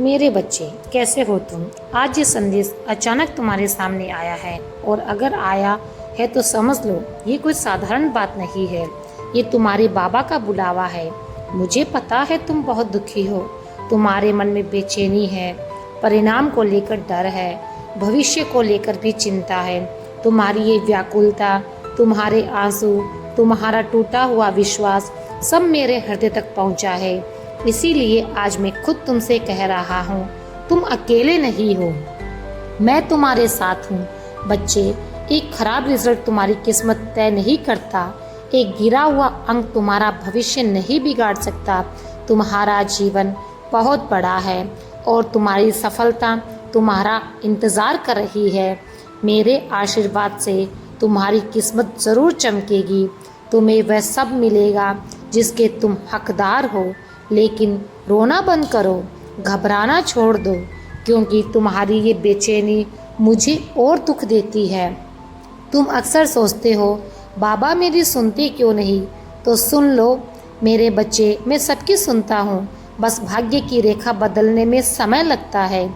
मेरे बच्चे, कैसे हो तुम? आज ये संदेश अचानक तुम्हारे सामने आया है और अगर आया है तो समझ लो ये कोई साधारण बात नहीं है। ये तुम्हारे बाबा का बुलावा है। मुझे पता है तुम बहुत दुखी हो। तुम्हारे मन में बेचैनी है, परिणाम को लेकर डर है, भविष्य को लेकर भी चिंता है। तुम्हारी ये व्याकुलता, तुम्हारे आंसू, तुम्हारा टूटा हुआ विश्वास सब मेरे हृदय तक पहुंचा है। इसीलिए आज मैं खुद तुमसे कह रहा हूँ, तुम अकेले नहीं हो, मैं तुम्हारे साथ हूँ। बच्चे, एक खराब रिजल्ट तुम्हारी किस्मत तय नहीं करता, एक गिरा हुआ अंक तुम्हारा भविष्य नहीं बिगाड़ सकता। तुम्हारा जीवन बहुत बड़ा है और तुम्हारी सफलता तुम्हारा इंतज़ार कर रही है। मेरे आशीर्वाद से तुम्हारी किस्मत ज़रूर चमकेगी। तुम्हें वह सब मिलेगा जिसके तुम हकदार हो। लेकिन रोना बंद करो, घबराना छोड़ दो, क्योंकि तुम्हारी ये बेचैनी मुझे और दुख देती है। तुम अक्सर सोचते हो, बाबा मेरी सुनते क्यों नहीं? तो सुन लो मेरे बच्चे, मैं सबकी सुनता हूँ। बस भाग्य की रेखा बदलने में समय लगता है,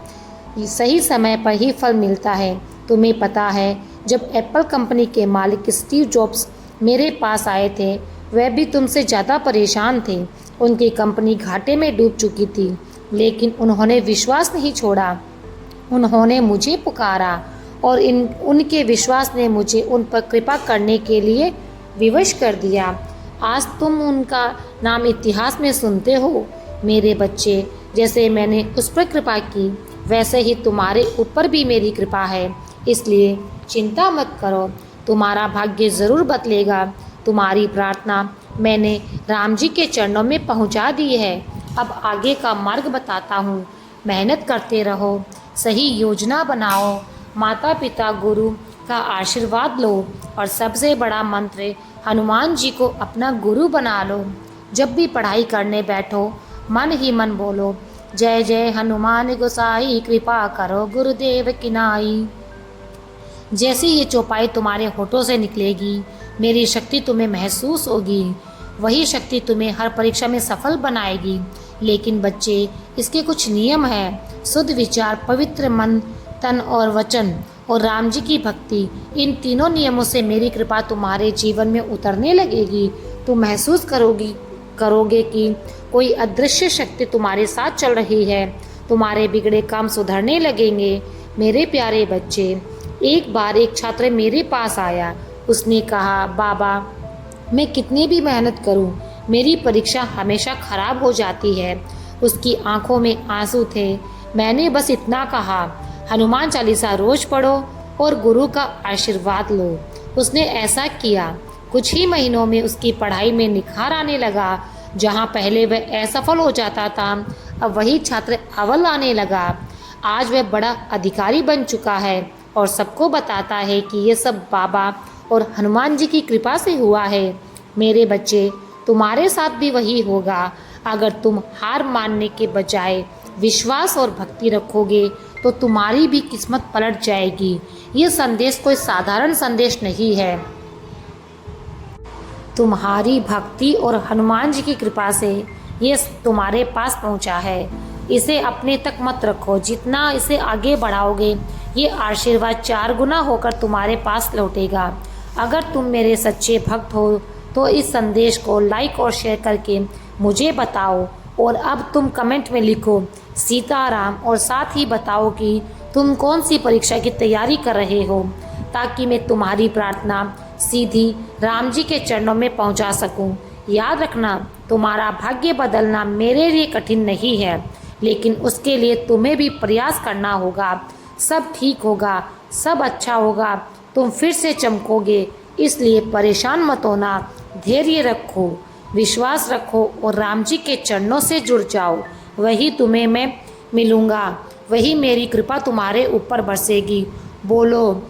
सही समय पर ही फल मिलता है। तुम्हें पता है, जब एप्पल कंपनी के मालिक स्टीव जॉब्स मेरे पास आए थे, वह भी तुमसे ज़्यादा परेशान थे। उनकी कंपनी घाटे में डूब चुकी थी, लेकिन उन्होंने विश्वास नहीं छोड़ा। उन्होंने मुझे पुकारा और उनके विश्वास ने मुझे उन पर कृपा करने के लिए विवश कर दिया। आज तुम उनका नाम इतिहास में सुनते हो। मेरे बच्चे, जैसे मैंने उस पर कृपा की, वैसे ही तुम्हारे ऊपर भी मेरी कृपा है। इसलिए चिंता मत करो, तुम्हारा भाग्य ज़रूर बदलेगा। तुम्हारी प्रार्थना मैंने राम जी के चरणों में पहुंचा दी है। अब आगे का मार्ग बताता हूँ। मेहनत करते रहो, सही योजना बनाओ, माता पिता गुरु का आशीर्वाद लो और सबसे बड़ा मंत्र हनुमान जी को अपना गुरु बना लो। जब भी पढ़ाई करने बैठो, मन ही मन बोलो, जय जय हनुमान गोसाई, कृपा करो गुरुदेव की नाई। जैसे ये चौपाई तुम्हारे होठों से निकलेगी, मेरी शक्ति तुम्हें महसूस होगी। वही शक्ति तुम्हें हर परीक्षा में सफल बनाएगी। लेकिन बच्चे, इसके कुछ नियम हैं। शुद्ध विचार, पवित्र मन, तन और वचन और राम जी की भक्ति, इन तीनों नियमों से मेरी कृपा तुम्हारे जीवन में उतरने लगेगी। तुम महसूस करोगे कि कोई अदृश्य शक्ति तुम्हारे साथ चल रही है। तुम्हारे बिगड़े काम सुधरने लगेंगे। मेरे प्यारे बच्चे, एक बार एक छात्र मेरे पास आया। उसने कहा, बाबा, मैं कितनी भी मेहनत करूं, मेरी परीक्षा हमेशा खराब हो जाती है। उसकी आंखों में आंसू थे। मैंने बस इतना कहा, हनुमान चालीसा रोज पढ़ो और गुरु का आशीर्वाद लो। उसने ऐसा किया। कुछ ही महीनों में उसकी पढ़ाई में निखार आने लगा। जहां पहले वह असफल हो जाता था, अब वही छात्र अव्वल आने लगा। आज वह बड़ा अधिकारी बन चुका है और सबको बताता है कि ये सब बाबा और हनुमान जी की कृपा से हुआ है। मेरे बच्चे, तुम्हारे साथ भी वही होगा। अगर तुम हार मानने के बजाय विश्वास और भक्ति रखोगे तो तुम्हारी भी किस्मत पलट जाएगी। ये संदेश कोई साधारण संदेश नहीं है। तुम्हारी भक्ति और हनुमान जी की कृपा से ये तुम्हारे पास पहुंचा है। इसे अपने तक मत रखो। जितना इसे आगे बढ़ाओगे, ये आशीर्वाद 4 गुना होकर तुम्हारे पास लौटेगा। अगर तुम मेरे सच्चे भक्त हो तो इस संदेश को लाइक और शेयर करके मुझे बताओ। और अब तुम कमेंट में लिखो सीताराम और साथ ही बताओ कि तुम कौन सी परीक्षा की तैयारी कर रहे हो, ताकि मैं तुम्हारी प्रार्थना सीधी राम जी के चरणों में पहुंचा सकूं। याद रखना, तुम्हारा भाग्य बदलना मेरे लिए कठिन नहीं है, लेकिन उसके लिए तुम्हें भी प्रयास करना होगा। सब ठीक होगा, सब अच्छा होगा, तुम फिर से चमकोगे। इसलिए परेशान मत होना, धैर्य रखो, विश्वास रखो और राम जी के चरणों से जुड़ जाओ। वही तुम्हें मैं मिलूँगा, वही मेरी कृपा तुम्हारे ऊपर बरसेगी। बोलो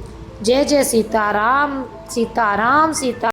जय जय सीताराम, सीताराम, सीता।